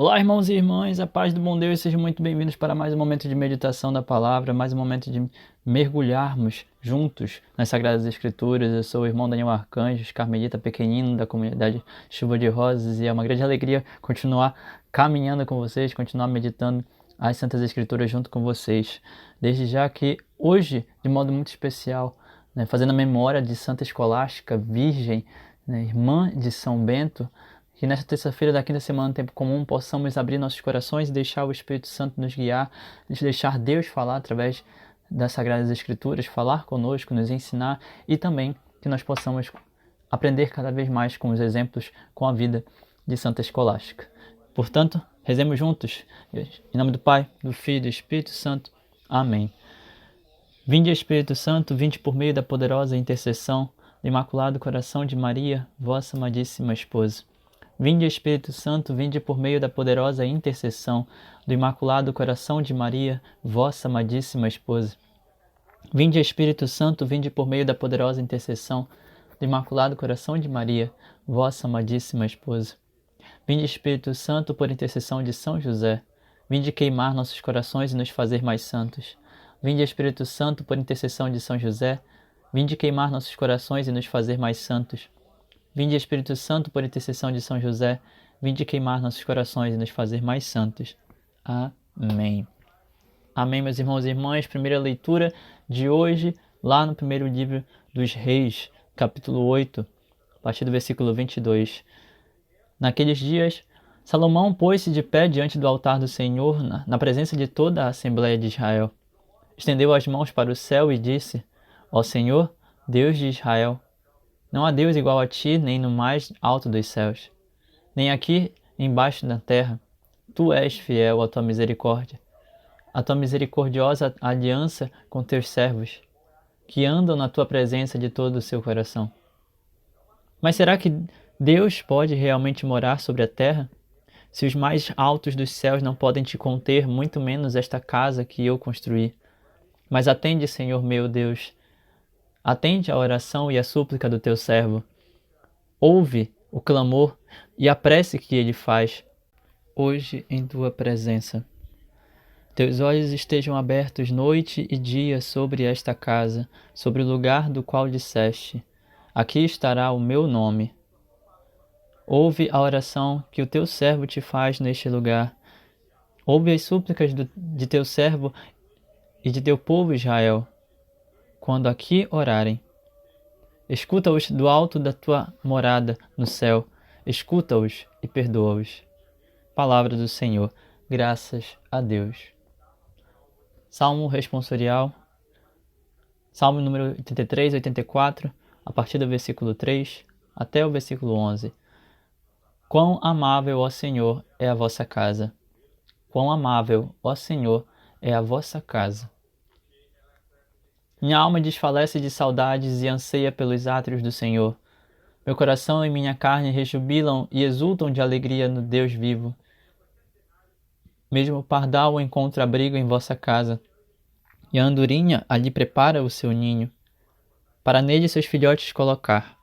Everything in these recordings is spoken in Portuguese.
Olá, irmãos e irmãs, a paz do bom Deus, sejam muito bem-vindos para mais um momento de meditação da palavra, mais um momento de mergulharmos juntos nas Sagradas Escrituras. Eu sou o irmão Daniel Arcanjos, carmelita pequenino da comunidade Chuva de Rosas, e é uma grande alegria continuar caminhando com vocês, continuar meditando as Santas Escrituras junto com vocês. Desde já que hoje, de modo muito especial, fazendo a memória de Santa Escolástica, Virgem, irmã de São Bento, que nesta terça-feira da quinta semana do tempo comum possamos abrir nossos corações e deixar o Espírito Santo nos guiar, deixar Deus falar através das Sagradas Escrituras, falar conosco, nos ensinar, e também que nós possamos aprender cada vez mais com os exemplos, com a vida de Santa Escolástica. Portanto, rezemos juntos, em nome do Pai, do Filho e do Espírito Santo. Amém. Vinde, Espírito Santo, vinde por meio da poderosa intercessão do Imaculado Coração de Maria, vossa amadíssima esposa. Vinde, Espírito Santo, vinde por meio da poderosa intercessão do Imaculado Coração de Maria, vossa amadíssima esposa. Vinde, Espírito Santo, vinde por meio da poderosa intercessão do Imaculado Coração de Maria, vossa amadíssima esposa. Vinde, Espírito Santo, por intercessão de São José, vinde queimar nossos corações e nos fazer mais santos. Vinde, Espírito Santo, por intercessão de São José, vinde queimar nossos corações e nos fazer mais santos. Vinde, Espírito Santo, por intercessão de São José, vinde queimar nossos corações e nos fazer mais santos. Amém. Amém, meus irmãos e irmãs. Primeira leitura de hoje, lá no primeiro livro dos Reis, capítulo 8, a partir do versículo 22. Naqueles dias, Salomão pôs-se de pé diante do altar do Senhor, na presença de toda a Assembleia de Israel. Estendeu as mãos para o céu e disse: Ó Senhor, Deus de Israel, não há Deus igual a ti, nem no mais alto dos céus, nem aqui embaixo da terra. Tu és fiel à tua misericórdia, à tua misericordiosa aliança com teus servos, que andam na tua presença de todo o seu coração. Mas será que Deus pode realmente morar sobre a terra? Se os mais altos dos céus não podem te conter, muito menos esta casa que eu construí. Mas atende, Senhor meu Deus, atende a oração e a súplica do teu servo. Ouve o clamor e a prece que ele faz hoje em tua presença. Teus olhos estejam abertos noite e dia sobre esta casa, sobre o lugar do qual disseste: aqui estará o meu nome. Ouve a oração que o teu servo te faz neste lugar. Ouve as súplicas de teu servo e de teu povo Israel, quando aqui orarem. Escuta-os do alto da tua morada no céu, escuta-os e perdoa-os. Palavra do Senhor, graças a Deus. Salmo responsorial, Salmo número 83, 84, a partir do versículo 3 até o versículo 11. Quão amável, ó Senhor, é a vossa casa! Quão amável, ó Senhor, é a vossa casa! Minha alma desfalece de saudades e anseia pelos átrios do Senhor. Meu coração e minha carne rejubilam e exultam de alegria no Deus vivo. Mesmo o pardal encontra abrigo em vossa casa, e a andorinha ali prepara o seu ninho, para nele seus filhotes colocar.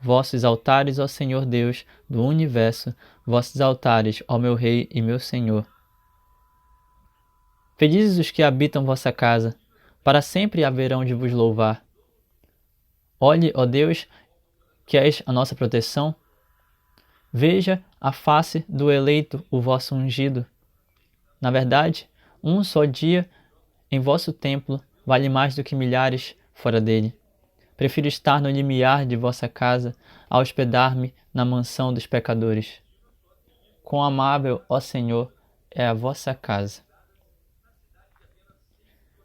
Vossos altares, ó Senhor Deus do universo, vossos altares, ó meu Rei e meu Senhor. Felizes os que habitam vossa casa, para sempre haverão de vos louvar. Olhe, ó Deus, que és a nossa proteção. Veja a face do eleito, o vosso ungido. Na verdade, um só dia em vosso templo vale mais do que milhares fora dele. Prefiro estar no limiar de vossa casa a hospedar-me na mansão dos pecadores. Quão amável, ó Senhor, é a vossa casa!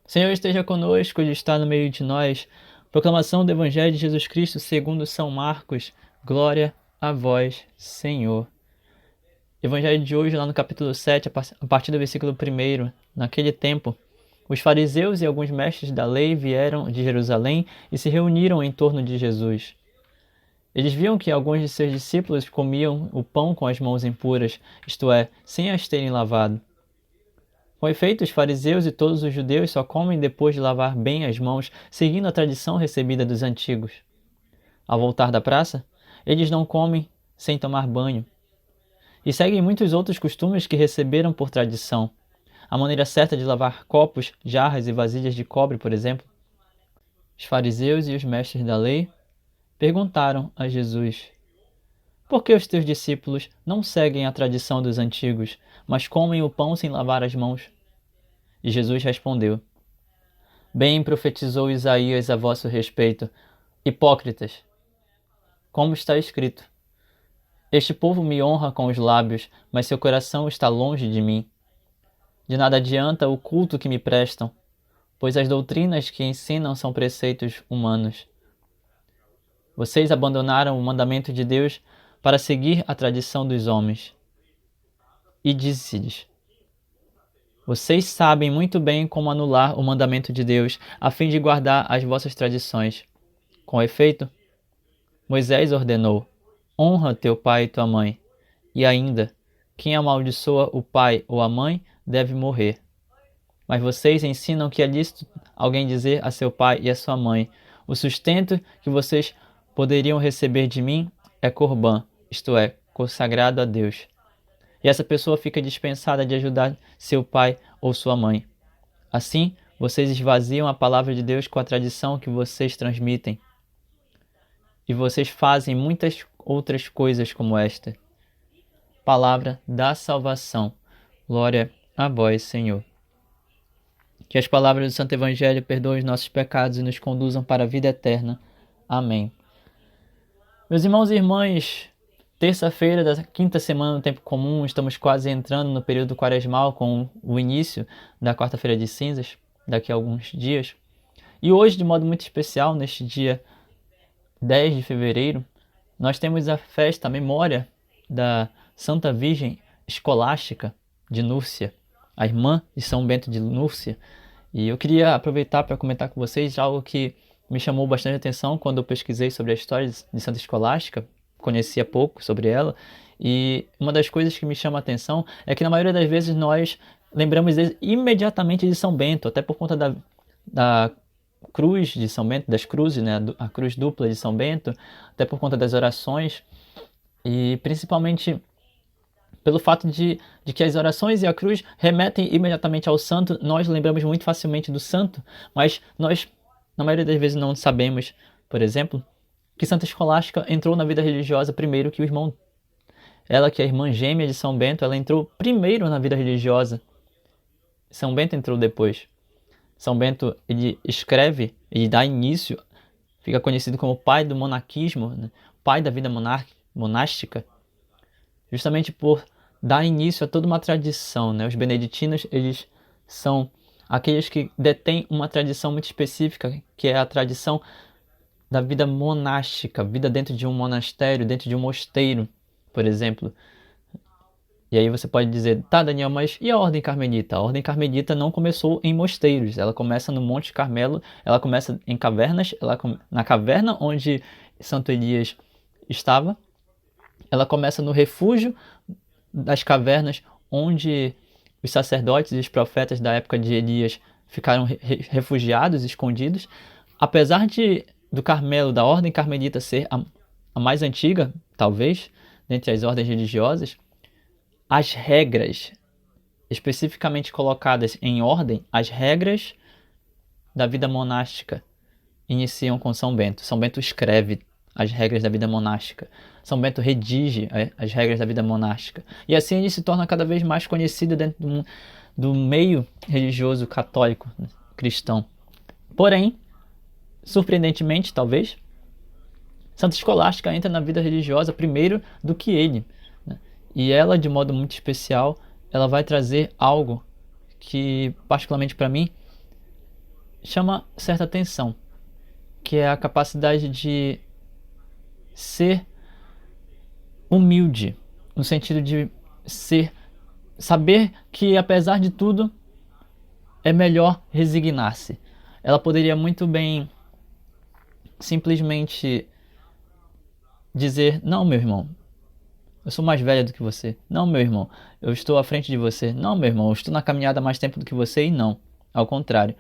O Senhor esteja conosco, Ele está no meio de nós. Proclamação do Evangelho de Jesus Cristo segundo São Marcos. Glória a vós, Senhor. Evangelho de hoje, lá no capítulo 7, a partir do versículo 1. Naquele tempo, os fariseus e alguns mestres da lei vieram de Jerusalém e se reuniram em torno de Jesus. Eles viam que alguns de seus discípulos comiam o pão com as mãos impuras, isto é, sem as terem lavado. Com efeito, os fariseus e todos os judeus só comem depois de lavar bem as mãos, seguindo a tradição recebida dos antigos. Ao voltar da praça, eles não comem sem tomar banho. e seguem muitos outros costumes que receberam por tradição. A maneira certa de lavar copos, jarras e vasilhas de cobre, por exemplo. Os fariseus e os mestres da lei perguntaram a Jesus: por que os teus discípulos não seguem a tradição dos antigos, mas comem o pão sem lavar as mãos? E Jesus respondeu: bem profetizou Isaías a vosso respeito, hipócritas. Como está escrito: este povo me honra com os lábios, mas seu coração está longe de mim. De nada adianta o culto que me prestam, pois as doutrinas que ensinam são preceitos humanos. Vocês abandonaram o mandamento de Deus para seguir a tradição dos homens. E disse-lhes: vocês sabem muito bem como anular o mandamento de Deus, a fim de guardar as vossas tradições. Com efeito, Moisés ordenou: honra teu pai e tua mãe. E ainda, quem amaldiçoa o pai ou a mãe deve morrer. Mas vocês ensinam que é lícito alguém dizer a seu pai e a sua mãe: o sustento que vocês poderiam receber de mim é corbã, isto é, consagrado a Deus. E essa pessoa fica dispensada de ajudar seu pai ou sua mãe. Assim, vocês esvaziam a palavra de Deus com a tradição que vocês transmitem. E vocês fazem muitas outras coisas como esta. Palavra da salvação. Glória a vós, Senhor. Que as palavras do Santo Evangelho perdoem os nossos pecados e nos conduzam para a vida eterna. Amém. Meus irmãos e irmãs, terça-feira da quinta semana do tempo comum, estamos quase entrando no período quaresmal com o início da quarta-feira de cinzas, daqui a alguns dias. E hoje, de modo muito especial, neste dia 10 de fevereiro, nós temos a festa, a memória da Santa Virgem Escolástica de Núrcia, a irmã de São Bento de Núrcia. E eu queria aproveitar para comentar com vocês algo que me chamou bastante atenção quando eu pesquisei sobre a história de Santa Escolástica. Conhecia pouco sobre ela, e uma das coisas que me chama a atenção é que na maioria das vezes nós lembramos imediatamente de São Bento, até por conta da cruz de São Bento, das cruzes, né? A cruz dupla de São Bento, até por conta das orações, e principalmente pelo fato de que as orações e a cruz remetem imediatamente ao santo. Nós lembramos muito facilmente do santo, mas nós, na maioria das vezes, não sabemos, por exemplo, que Santa Escolástica entrou na vida religiosa primeiro que o irmão. Ela, que é a irmã gêmea de São Bento, ela entrou primeiro na vida religiosa. São Bento entrou depois. São Bento, ele escreve, ele dá início, fica conhecido como pai do monarquismo, né? Pai da vida monástica, justamente por dar início a toda uma tradição, né? Os beneditinos, eles são aqueles que detêm uma tradição muito específica, que é a tradição da vida monástica, vida dentro de um monastério, dentro de um mosteiro, por exemplo. E aí você pode dizer: tá, Daniel, mas e a Ordem Carmelita? A Ordem Carmelita não começou em mosteiros, ela começa no Monte Carmelo, ela começa em cavernas, na caverna onde Santo Elias estava, ela começa no refúgio das cavernas, onde os sacerdotes e os profetas da época de Elias ficaram refugiados, escondidos. Apesar do Carmelo, da Ordem Carmelita ser a mais antiga, talvez, dentre as ordens religiosas, as regras especificamente colocadas em ordem, as regras da vida monástica iniciam com São Bento. São Bento escreve as regras da vida monástica. São Bento redige as regras da vida monástica. E assim ele se torna cada vez mais conhecido dentro do meio religioso católico, cristão. Porém, surpreendentemente, talvez, Santa Escolástica entra na vida religiosa primeiro do que ele, né? E ela, de modo muito especial, ela vai trazer algo que, particularmente para mim, chama certa atenção, que é a capacidade de ser humilde, no sentido de saber que, apesar de tudo, é melhor resignar-se. Ela poderia muito bem simplesmente dizer: não, meu irmão, eu sou mais velha do que você. Não, meu irmão, eu estou à frente de você. Não, meu irmão, eu estou na caminhada há mais tempo do que você. E não, ao contrário.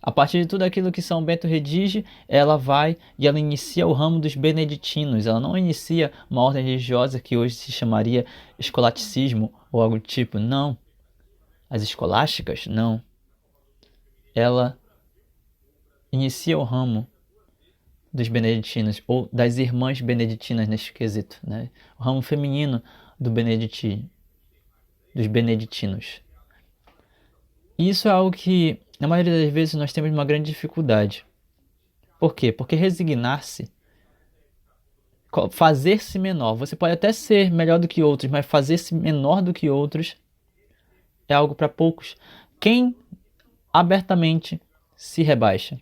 A partir de tudo aquilo que São Bento redige, ela vai e ela inicia o ramo dos beneditinos. Ela não inicia uma ordem religiosa que hoje se chamaria escolasticismo ou algo do tipo. Não. As escolásticas, não. Ela inicia o ramo dos beneditinos, ou das irmãs beneditinas neste quesito, né? O ramo feminino dos beneditinos. E isso é algo que, na maioria das vezes, nós temos uma grande dificuldade. Por quê? Porque resignar-se, fazer-se menor, você pode até ser melhor do que outros, mas fazer-se menor do que outros é algo para poucos. Quem abertamente se rebaixa?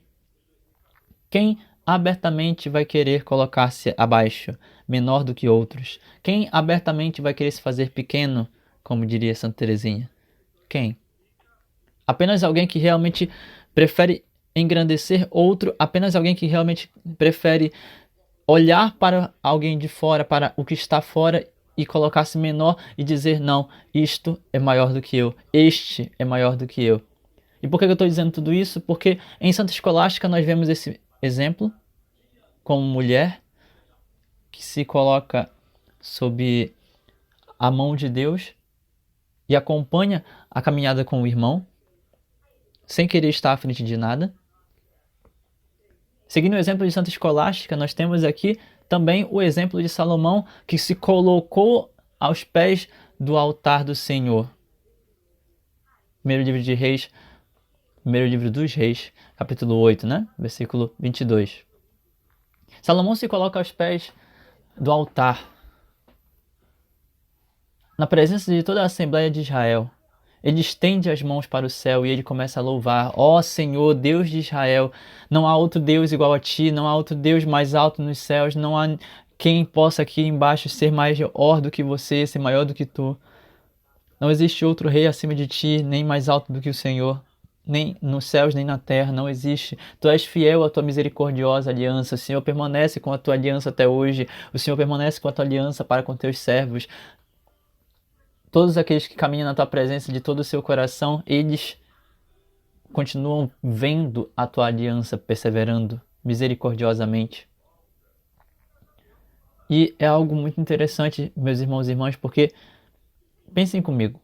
Quem abertamente vai querer colocar-se abaixo, menor do que outros? Quem abertamente vai querer se fazer pequeno, como diria Santa Teresinha? Quem? Apenas alguém que realmente prefere engrandecer outro, apenas alguém que realmente prefere olhar para alguém de fora, para o que está fora e colocar-se menor e dizer, não, isto é maior do que eu, este é maior do que eu. E por que eu estou dizendo tudo isso? Porque em Santa Escolástica nós vemos esse exemplo como mulher que se coloca sob a mão de Deus e acompanha a caminhada com o irmão, sem querer estar à frente de nada. Seguindo o exemplo de Santa Escolástica, nós temos aqui também o exemplo de Salomão, que se colocou aos pés do altar do Senhor. Primeiro livro de Reis, primeiro livro dos Reis, capítulo 8, né? Versículo 22. Salomão se coloca aos pés do altar, na presença de toda a Assembleia de Israel. Ele estende as mãos para o céu e ele começa a louvar. Ó Senhor, Deus de Israel, não há outro Deus igual a ti, não há outro Deus mais alto nos céus, não há quem possa aqui embaixo ser maior do que você, ser maior do que tu. Não existe outro rei acima de ti, nem mais alto do que o Senhor, nem nos céus, nem na terra, não existe. Tu és fiel à tua misericordiosa aliança. O Senhor permanece com a tua aliança até hoje. O Senhor permanece com a tua aliança para com teus servos. Todos aqueles que caminham na tua presença de todo o seu coração, eles continuam vendo a tua aliança, perseverando misericordiosamente. E é algo muito interessante, meus irmãos e irmãs, porque pensem comigo.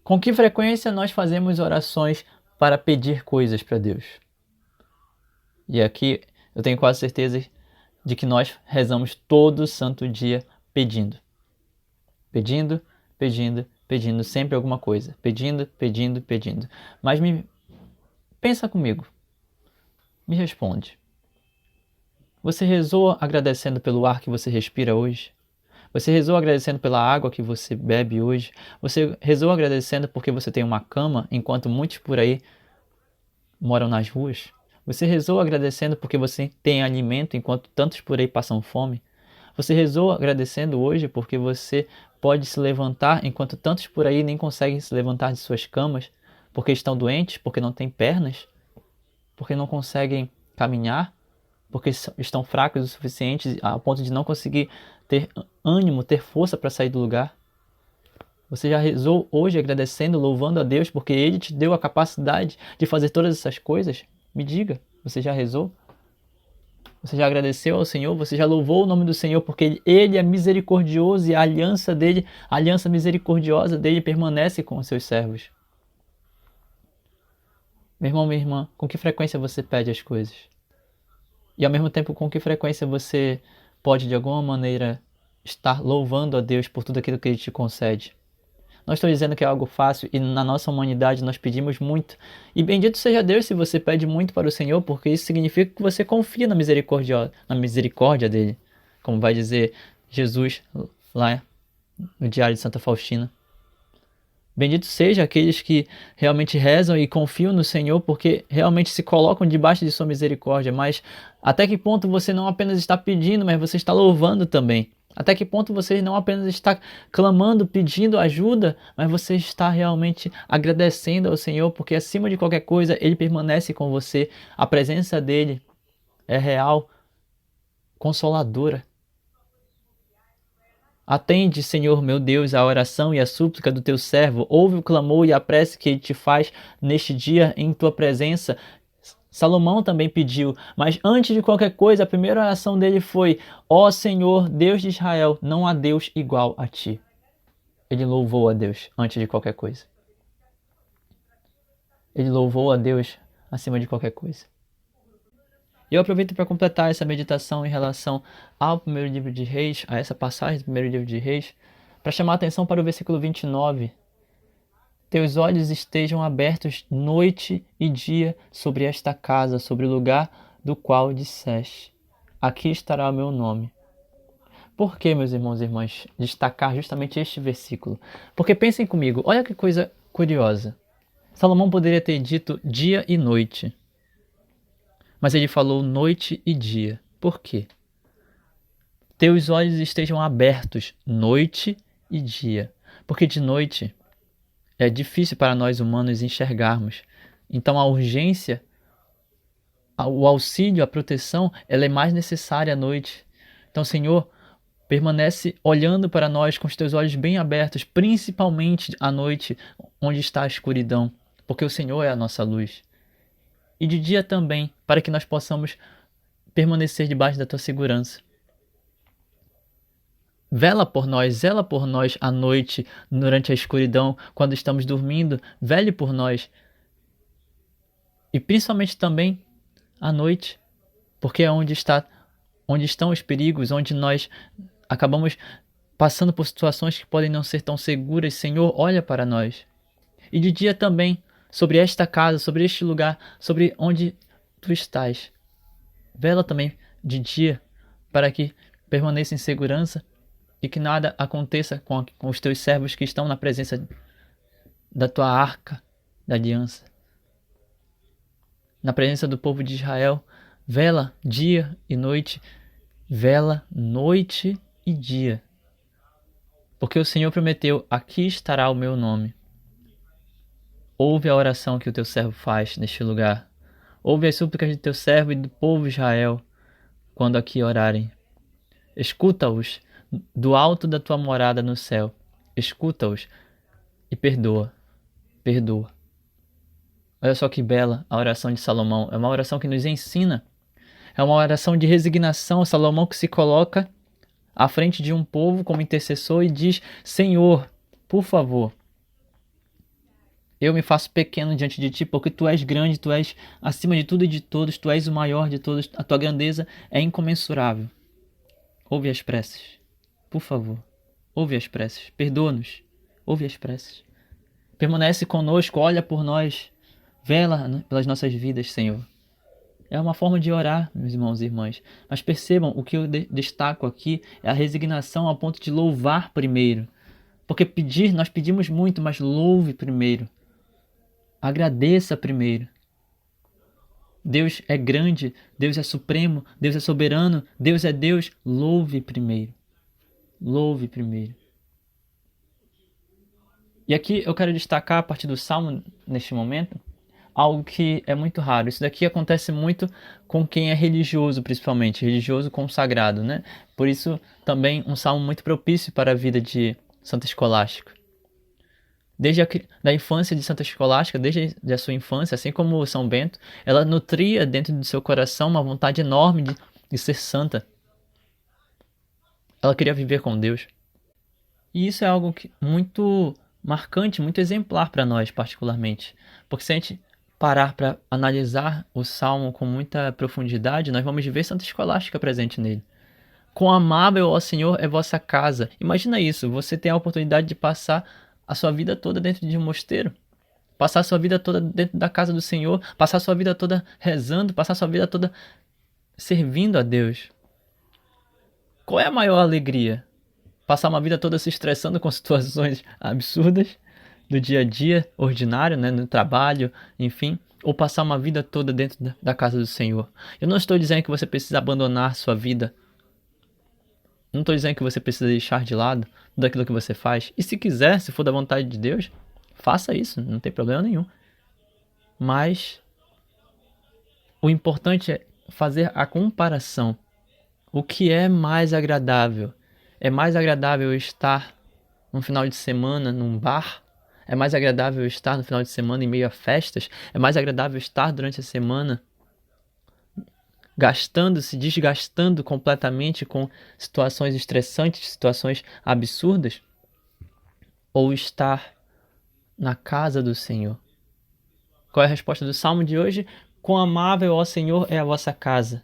Com que frequência nós fazemos orações para pedir coisas para Deus? E aqui eu tenho quase certeza de que nós rezamos todo santo dia pedindo. Pedindo, pedindo, pedindo sempre alguma coisa. Pedindo, pedindo, pedindo. Mas pensa comigo. Me responde. Você rezou agradecendo pelo ar que você respira hoje? Você rezou agradecendo pela água que você bebe hoje? Você rezou agradecendo porque você tem uma cama, enquanto muitos por aí moram nas ruas? Você rezou agradecendo porque você tem alimento, enquanto tantos por aí passam fome? Você rezou agradecendo hoje porque você pode se levantar, enquanto tantos por aí nem conseguem se levantar de suas camas, porque estão doentes, porque não têm pernas, porque não conseguem caminhar, porque estão fracos o suficiente a ponto de não conseguir ter ânimo, ter força para sair do lugar. Você já rezou hoje agradecendo, louvando a Deus porque Ele te deu a capacidade de fazer todas essas coisas? Me diga, você já rezou? Você já agradeceu ao Senhor? Você já louvou o nome do Senhor porque Ele é misericordioso e a aliança dele, a aliança misericordiosa dele permanece com os seus servos? Meu irmão, minha irmã, com que frequência você pede as coisas? E ao mesmo tempo, com que frequência você pode, de alguma maneira, estar louvando a Deus por tudo aquilo que Ele te concede? Não estou dizendo que é algo fácil e na nossa humanidade nós pedimos muito. E bendito seja Deus se você pede muito para o Senhor, porque isso significa que você confia na misericórdia dele. Como vai dizer Jesus lá no Diário de Santa Faustina. Bendito seja aqueles que realmente rezam e confiam no Senhor, porque realmente se colocam debaixo de sua misericórdia. Mas até que ponto você não apenas está pedindo, mas você está louvando também? Até que ponto você não apenas está clamando, pedindo ajuda, mas você está realmente agradecendo ao Senhor, porque acima de qualquer coisa Ele permanece com você. A presença dEle é real, consoladora. Atende, Senhor meu Deus, a oração e a súplica do teu servo. Ouve o clamor e a prece que ele te faz neste dia em tua presença. Salomão também pediu, mas antes de qualquer coisa, a primeira oração dele foi: ó Senhor, Deus de Israel, não há Deus igual a ti. Ele louvou a Deus antes de qualquer coisa. Ele louvou a Deus acima de qualquer coisa. E eu aproveito para completar essa meditação em relação ao primeiro livro de Reis, a essa passagem do primeiro livro de Reis, para chamar a atenção para o versículo 29. Teus olhos estejam abertos noite e dia sobre esta casa, sobre o lugar do qual disseste: aqui estará o meu nome. Por que, meus irmãos e irmãs, destacar justamente este versículo? Porque pensem comigo, olha que coisa curiosa. Salomão poderia ter dito dia e noite, mas ele falou noite e dia. Por quê? Teus olhos estejam abertos noite e dia. Porque de noite é difícil para nós humanos enxergarmos. Então a urgência, o auxílio, a proteção, ela é mais necessária à noite. Então, Senhor, permanece olhando para nós com os teus olhos bem abertos, principalmente à noite, onde está a escuridão, porque o Senhor é a nossa luz. E de dia também, para que nós possamos permanecer debaixo da tua segurança. Vela por nós, zela por nós à noite, durante a escuridão, quando estamos dormindo, vele por nós. E principalmente também à noite, porque é onde estão os perigos, onde nós acabamos passando por situações que podem não ser tão seguras. Senhor, olha para nós. E de dia também, sobre esta casa, sobre este lugar, sobre onde tu estás. Vela também de dia, para que permaneça em segurança e que nada aconteça com os teus servos que estão na presença da tua arca da aliança. Na presença do povo de Israel, vela dia e noite, vela noite e dia. Porque o Senhor prometeu: aqui estará o meu nome. Ouve a oração que o teu servo faz neste lugar. Ouve as súplicas do teu servo e do povo de Israel quando aqui orarem. Escuta-os do alto da tua morada no céu. Escuta-os e perdoa. Perdoa. Olha só que bela a oração de Salomão. É uma oração que nos ensina. É uma oração de resignação. Salomão que se coloca à frente de um povo como intercessor e diz: Senhor, por favor, eu me faço pequeno diante de ti, porque tu és grande, tu és acima de tudo e de todos, tu és o maior de todos, a tua grandeza é incomensurável. Ouve as preces, por favor, ouve as preces, perdoa-nos, ouve as preces. Permanece conosco, olha por nós, vela pelas nossas vidas, Senhor. É uma forma de orar, meus irmãos e irmãs. Mas percebam, o que eu destaco aqui é a resignação ao ponto de louvar primeiro. Porque nós pedimos muito, mas louve primeiro. Agradeça primeiro. Deus é grande, Deus é supremo, Deus é soberano, Deus é Deus. Louve primeiro. Louve primeiro. E aqui eu quero destacar, a partir do Salmo, neste momento, algo que é muito raro. Isso daqui acontece muito com quem é religioso, principalmente, religioso consagrado, né? Por isso, também um salmo muito propício para a vida de Santa Escolástica. Desde a infância de Santa Escolástica, desde a sua infância, assim como São Bento, ela nutria dentro do seu coração uma vontade enorme de ser santa. Ela queria viver com Deus. E isso é algo muito marcante, muito exemplar para nós, particularmente. Porque se a gente parar para analisar o Salmo com muita profundidade, nós vamos ver Santa Escolástica presente nele. Quão amável, ó Senhor, é vossa casa. Imagina isso, você tem a oportunidade de passar a sua vida toda dentro de um mosteiro, passar a sua vida toda dentro da casa do Senhor, passar a sua vida toda rezando, passar a sua vida toda servindo a Deus. Qual é a maior alegria? Passar uma vida toda se estressando com situações absurdas do dia a dia, ordinário, né, no trabalho, enfim, ou passar uma vida toda dentro da casa do Senhor. Eu não estou dizendo que você precisa abandonar sua vida. Não estou dizendo que você precisa deixar de lado tudo aquilo que você faz. E se quiser, se for da vontade de Deus, faça isso, não tem problema nenhum. Mas o importante é fazer a comparação. O que é mais agradável? É mais agradável estar num final de semana num bar? É mais agradável estar no final de semana em meio a festas? É mais agradável estar durante a semana se desgastando completamente com situações estressantes, situações absurdas? Ou estar na casa do Senhor? Qual é a resposta do Salmo de hoje? Quão amável, ó Senhor, é a vossa casa.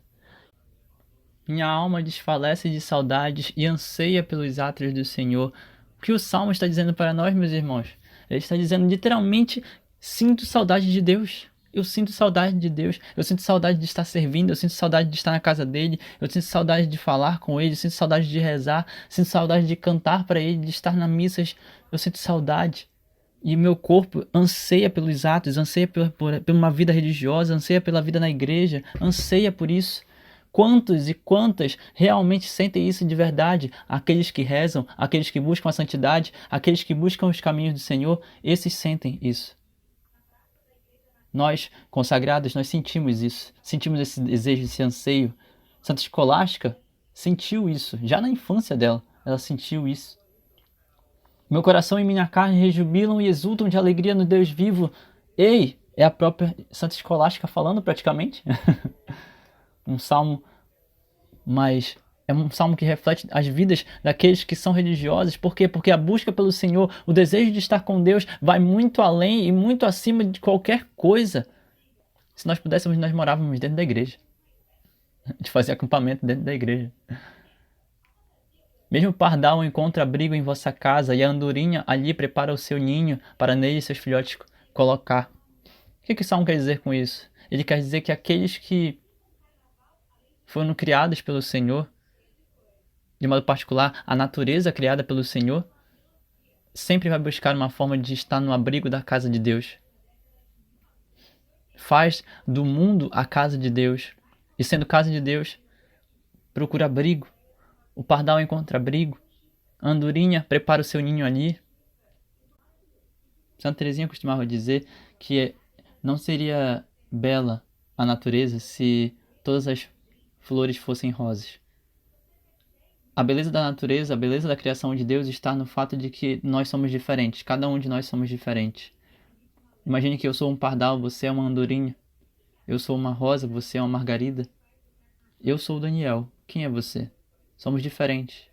Minha alma desfalece de saudades e anseia pelos átrios do Senhor. O que o Salmo está dizendo para nós, meus irmãos? Ele está dizendo literalmente: sinto saudade de Deus. Eu sinto saudade de Deus. Eu sinto saudade de estar servindo. Eu sinto saudade de estar na casa dele. Eu sinto saudade de falar com ele. Eu sinto saudade de rezar. Eu sinto saudade de cantar para ele, de estar na missas. Eu sinto saudade. E meu corpo anseia pelos atos, anseia por uma vida religiosa, anseia pela vida na igreja, anseia por isso. Quantos e quantas realmente sentem isso de verdade? Aqueles que rezam, aqueles que buscam a santidade, aqueles que buscam os caminhos do Senhor, esses sentem isso. Nós, consagrados, nós sentimos isso, sentimos esse desejo, esse anseio. Santa Escolástica sentiu isso, já na infância dela, ela sentiu isso. Meu coração e minha carne rejubilam e exultam de alegria no Deus vivo. Ei, é a própria Santa Escolástica falando praticamente. Um salmo, mas é um salmo que reflete as vidas daqueles que são religiosos. Por quê? Porque a busca pelo Senhor, o desejo de estar com Deus vai muito além e muito acima de qualquer coisa. Se nós pudéssemos, nós morávamos dentro da igreja. A gente fazia acampamento dentro da igreja. Mesmo o pardal encontra abrigo em vossa casa, e a andorinha ali prepara o seu ninho para nele seus filhotes colocar. O que o Salmo quer dizer com isso? Ele quer dizer que aqueles que foram criados pelo Senhor, de modo particular, a natureza criada pelo Senhor, sempre vai buscar uma forma de estar no abrigo da casa de Deus. Faz do mundo a casa de Deus, e sendo casa de Deus, procura abrigo. O pardal encontra abrigo, a andorinha prepara o seu ninho ali. Santa Teresinha costumava dizer que não seria bela a natureza se todas as flores fossem rosas. A beleza da natureza, a beleza da criação de Deus está no fato de que nós somos diferentes, cada um de nós somos diferentes. Imagine que eu sou um pardal, você é uma andorinha. Eu sou uma rosa, você é uma margarida. Eu sou o Daniel, quem é você? Somos diferentes.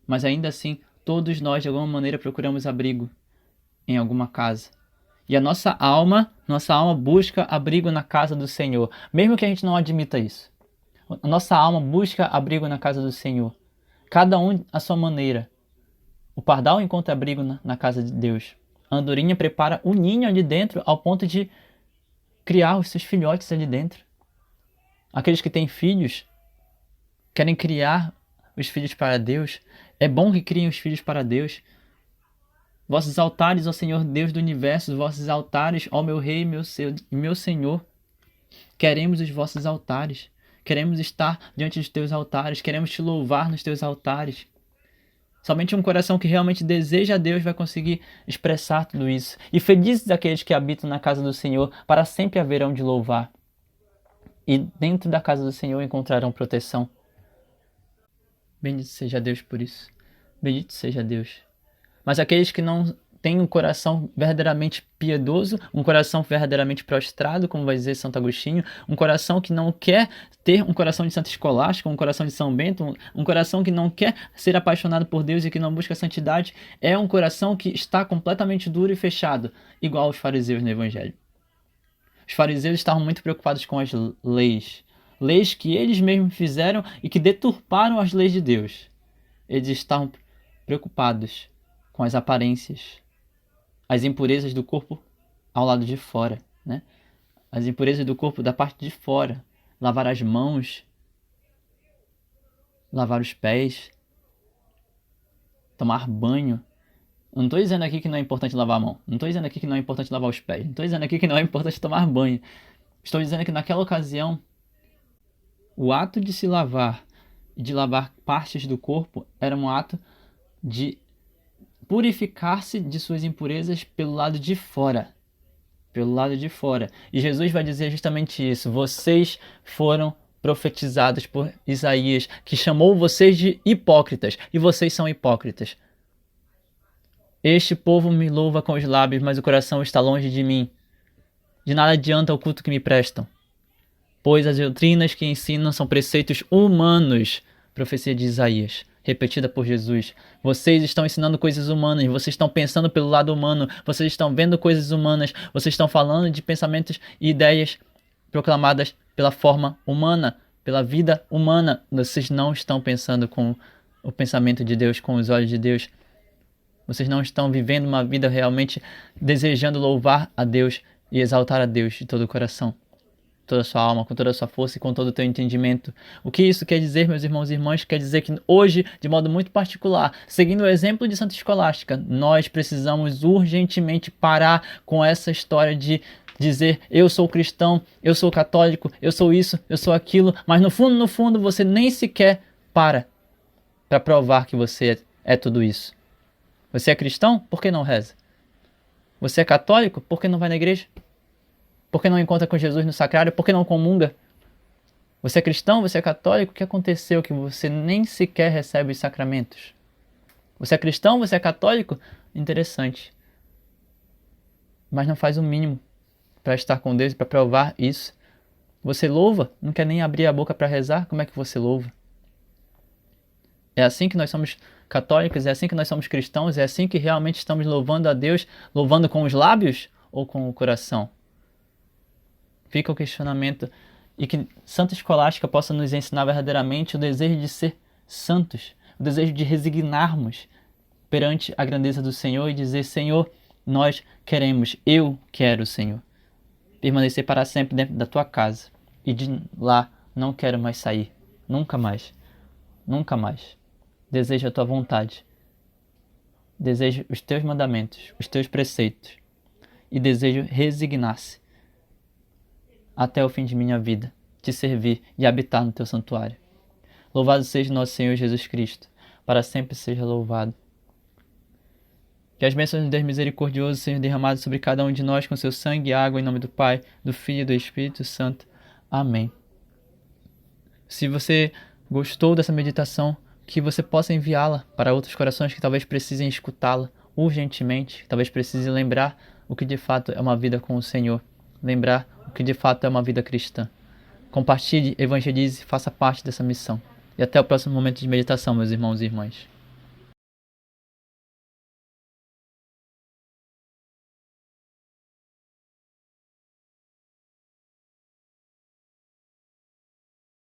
Mas ainda assim, todos nós de alguma maneira procuramos abrigo em alguma casa. E a nossa alma busca abrigo na casa do Senhor, mesmo que a gente não admita isso. A nossa alma busca abrigo na casa do Senhor. Cada um à sua maneira. O pardal encontra abrigo na casa de Deus. A andorinha prepara o ninho ali dentro ao ponto de criar os seus filhotes ali dentro. Aqueles que têm filhos querem criar os filhos para Deus. É bom que criem os filhos para Deus. Vossos altares, ó Senhor Deus do universo, vossos altares, ó meu Rei e meu Senhor. Queremos os vossos altares. Queremos estar diante dos teus altares. Queremos te louvar nos teus altares. Somente um coração que realmente deseja a Deus vai conseguir expressar tudo isso. E felizes aqueles que habitam na casa do Senhor, para sempre haverão de louvar. E dentro da casa do Senhor encontrarão proteção. Bendito seja Deus por isso. Bendito seja Deus. Mas aqueles que não têm um coração verdadeiramente piedoso, um coração verdadeiramente prostrado, como vai dizer Santo Agostinho, um coração que não quer ter um coração de Santa Escolástica, um coração de São Bento, um coração que não quer ser apaixonado por Deus e que não busca a santidade, é um coração que está completamente duro e fechado, igual aos fariseus no Evangelho. Os fariseus estavam muito preocupados com as leis. Leis que eles mesmos fizeram e que deturparam as leis de Deus. Eles estavam preocupados com as aparências, as impurezas do corpo ao lado de fora, né? As impurezas do corpo da parte de fora. Lavar as mãos, lavar os pés, tomar banho. Eu não estou dizendo aqui que não é importante lavar a mão. Não estou dizendo aqui que não é importante lavar os pés. Não estou dizendo aqui que não é importante tomar banho. Estou dizendo que naquela ocasião, o ato de se lavar e de lavar partes do corpo era um ato de purificar-se de suas impurezas pelo lado de fora. Pelo lado de fora. E Jesus vai dizer justamente isso. Vocês foram profetizadas por Isaías, que chamou vocês de hipócritas, e vocês são hipócritas. Este povo me louva com os lábios, mas o coração está longe de mim. De nada adianta o culto que me prestam, pois as doutrinas que ensinam são preceitos humanos. Profecia de Isaías, repetida por Jesus. Vocês estão ensinando coisas humanas, vocês estão pensando pelo lado humano, vocês estão vendo coisas humanas, vocês estão falando de pensamentos e ideias proclamadas pela forma humana, pela vida humana. Vocês não estão pensando com o pensamento de Deus, com os olhos de Deus. Vocês não estão vivendo uma vida realmente desejando louvar a Deus e exaltar a Deus de todo o coração, toda a sua alma, com toda a sua força e com todo o teu entendimento. O que isso quer dizer, meus irmãos e irmãs? Quer dizer que hoje, de modo muito particular, seguindo o exemplo de Santa Escolástica, nós precisamos urgentemente parar com essa história de dizer: eu sou cristão, eu sou católico, eu sou isso, eu sou aquilo, mas no fundo, você nem sequer para provar que você é tudo isso. Você é cristão? Por que não reza? Você é católico? Por que não vai na igreja? Por que não encontra com Jesus no sacrário? Por que não comunga? Você é cristão? Você é católico? O que aconteceu que você nem sequer recebe os sacramentos? Você é cristão? Você é católico? Interessante. Mas não faz o mínimo para estar com Deus e para provar isso. Você louva? Não quer nem abrir a boca para rezar? Como é que você louva? É assim que nós somos católicos? É assim que nós somos cristãos? É assim que realmente estamos louvando a Deus? Louvando com os lábios ou com o coração? Fica o questionamento, e que Santa Escolástica possa nos ensinar verdadeiramente o desejo de ser santos, o desejo de resignarmos perante a grandeza do Senhor e dizer: Senhor, nós queremos, eu quero, Senhor, permanecer para sempre dentro da tua casa, e de lá não quero mais sair, nunca mais, nunca mais. Desejo a tua vontade, desejo os teus mandamentos, os teus preceitos, e desejo resignar-se até o fim de minha vida, te servir e habitar no teu santuário. Louvado seja nosso Senhor Jesus Cristo, para sempre seja louvado. Que as bênçãos de Deus misericordioso sejam derramadas sobre cada um de nós com seu sangue e água, em nome do Pai, do Filho e do Espírito Santo. Amém. Se você gostou dessa meditação, que você possa enviá-la para outros corações que talvez precisem escutá-la urgentemente, que talvez precisem lembrar o que de fato é uma vida com o Senhor, lembrar o que de fato é uma vida cristã. Compartilhe, evangelize, faça parte dessa missão. E até o próximo momento de meditação, meus irmãos e irmãs.